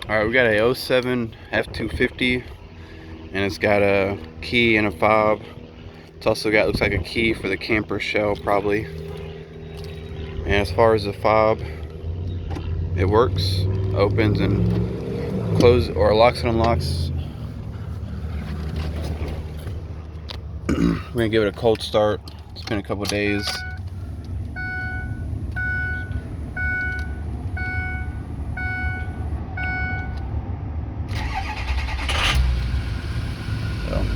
Alright, we got a '07 F250, and it's got a key and a fob. It's also got, looks like a key for the camper shell probably. And as far as the fob, it works, opens and closes, or locks and unlocks. We're gonna give it a cold start. It's been a couple days.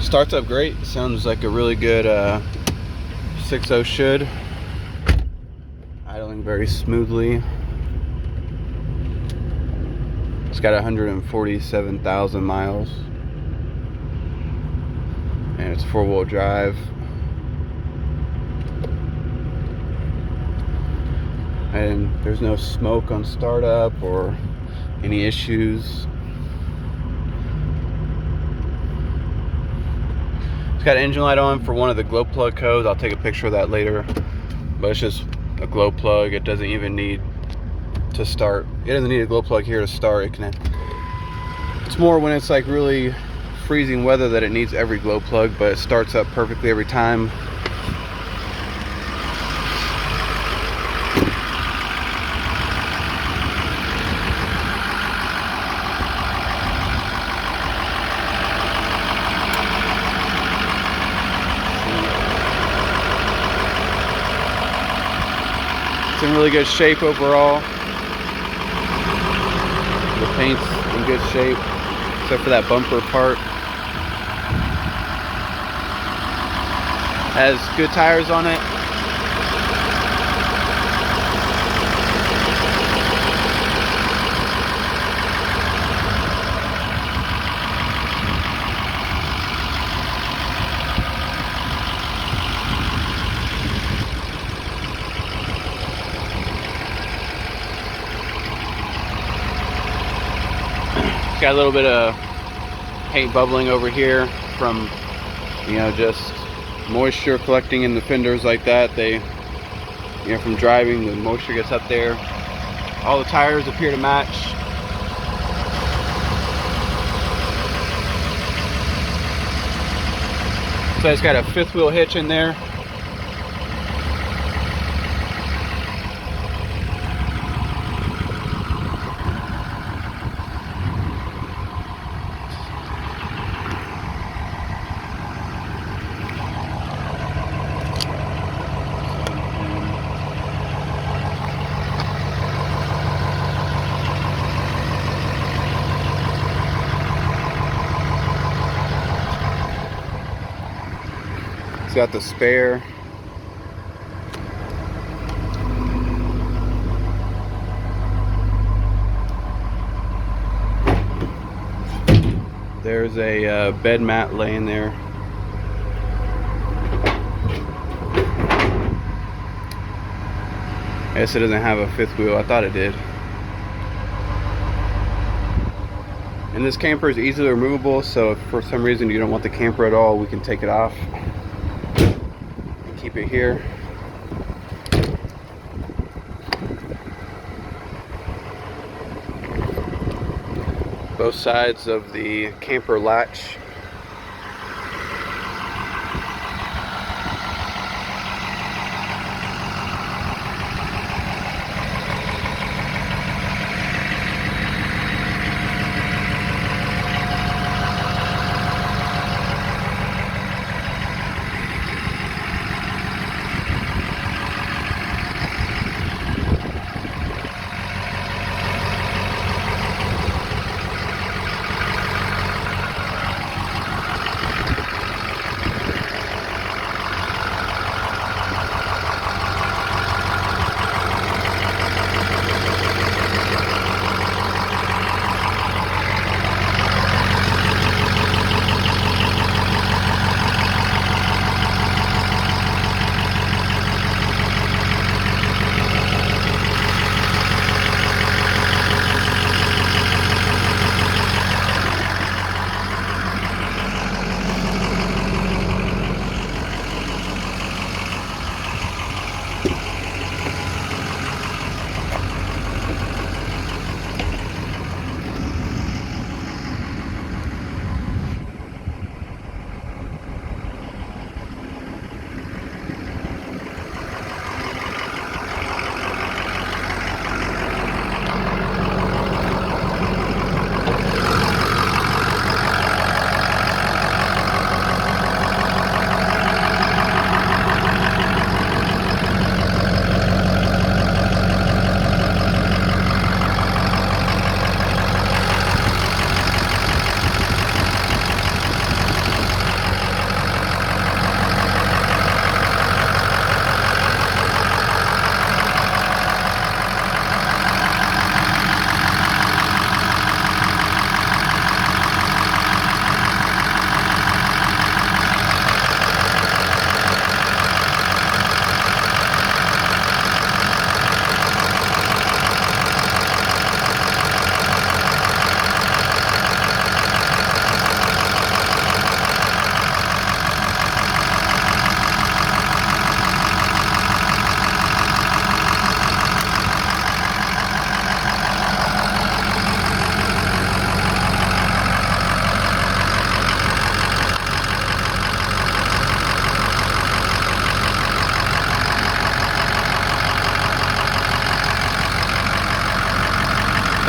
Starts up great. Sounds like a really good 6.0 should. Idling very smoothly. It's got 147,000 miles. And it's 4-wheel drive. And there's no smoke on startup or any issues. It's got an engine light on for one of the glow plug codes. I'll take a picture of that later. But it's just a glow plug. It doesn't even need to start. It doesn't need a glow plug here to start. It's more when it's like really freezing weather that it needs every glow plug, but it starts up perfectly every time. It's in really good shape overall. The paint's in good shape, except for that bumper part. Has good tires on it. Got a little bit of paint bubbling over here from, just moisture collecting in the fenders like that. From driving, the moisture gets up there. All the tires appear to match. So it's got a 5th wheel hitch in there. It's got the spare. There's a bed mat laying there. I guess it doesn't have a 5th wheel. I thought it did. And this camper is easily removable, so if for some reason you don't want the camper at all, we can take it off. Keep it here. Both sides of the camper latch.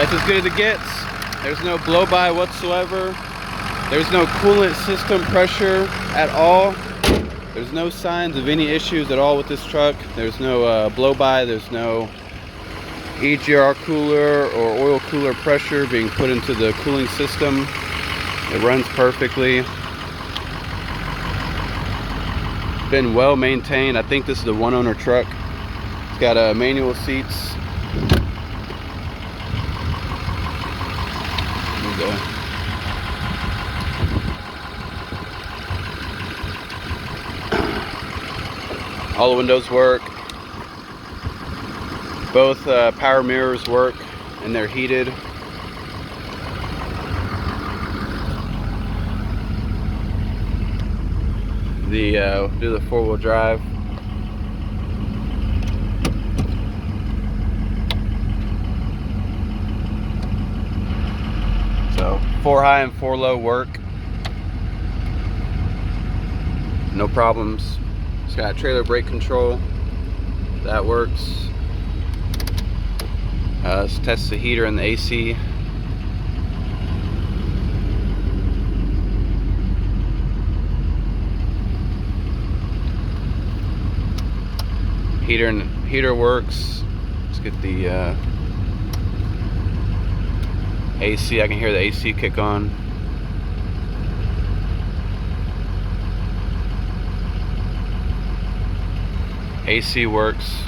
That's as good as it gets. There's no blow-by whatsoever. There's no coolant system pressure at all. There's no signs of any issues at all with this truck. There's no blow-by. There's no EGR cooler or oil cooler pressure being put into the cooling system. It runs perfectly. Been well maintained. I think this is a one owner truck. It's got manual seats. All the windows work. Both power mirrors work and they're heated. Do the four-wheel drive. So 4 high and 4 low work. No problems. It's got trailer brake control. That works. Let's test the heater and the AC. Heater works. Let's get the AC. I can hear the AC kick on. AC works.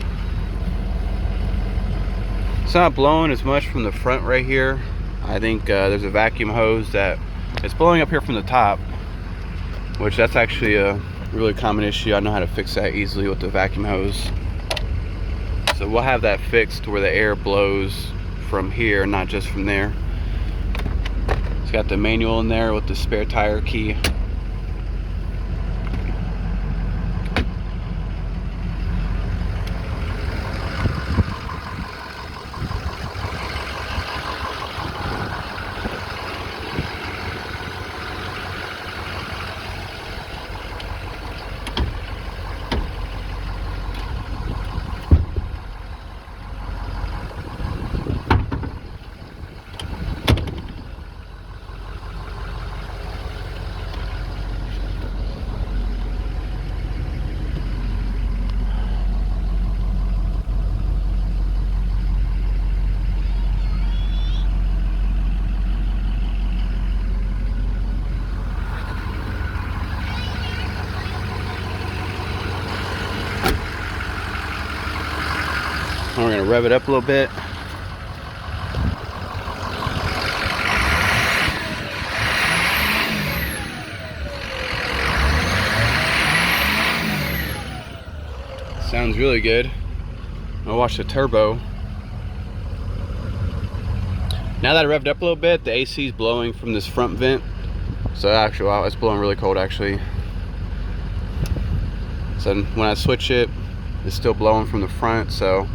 It's not blowing as much from the front right here. I think there's a vacuum hose that it's blowing up here from the top, which that's actually a really common issue. I know how to fix that easily with the vacuum hose. So we'll have that fixed where the air blows from here, not just from there. It's got the manual in there with the spare tire key. We're going to rev it up a little bit. Sounds really good. I'll watch the turbo. Now that I revved up a little bit, the AC is blowing from this front vent. So actually, wow, it's blowing really cold actually. So when I switch it, it's still blowing from the front. So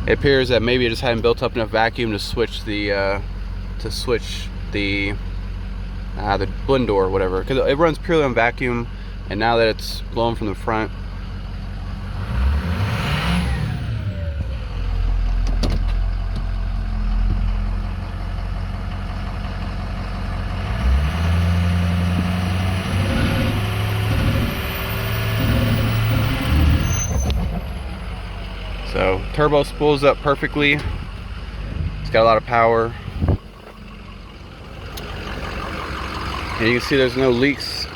it appears that maybe it just hadn't built up enough vacuum to switch the blend door or whatever, because it runs purely on vacuum. And now that it's blowing from the front, so turbo spools up perfectly. It's got a lot of power. And you can see there's no leaks.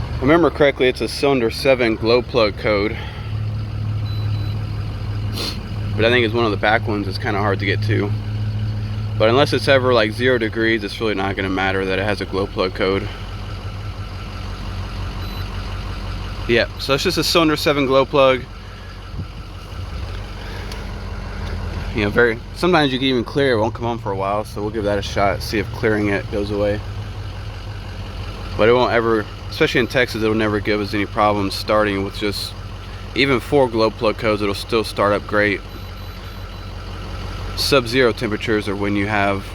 If I remember correctly, it's a cylinder 7 glow plug code, but I think it's one of the back ones. It's kind of hard to get to, but unless it's ever like 0 degrees, it's really not going to matter that it has a glow plug code. Yeah, so it's just a cylinder 7 glow plug. You know, sometimes you can even clear it, won't come on for a while, so we'll give that a shot, see if clearing it goes away. But it won't ever, especially in Texas, it'll never give us any problems starting with just, even 4 glow plug codes, it'll still start up great. Sub-zero temperatures are when you have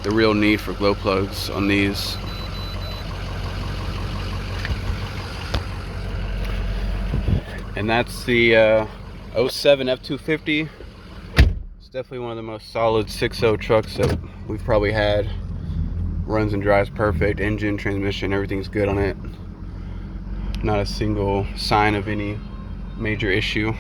the real need for glow plugs on these. And that's the 07 F250. It's definitely one of the most solid 6.0 trucks that we've probably had. Runs and drives perfect. Engine, transmission, everything's good on it. Not a single sign of any major issue.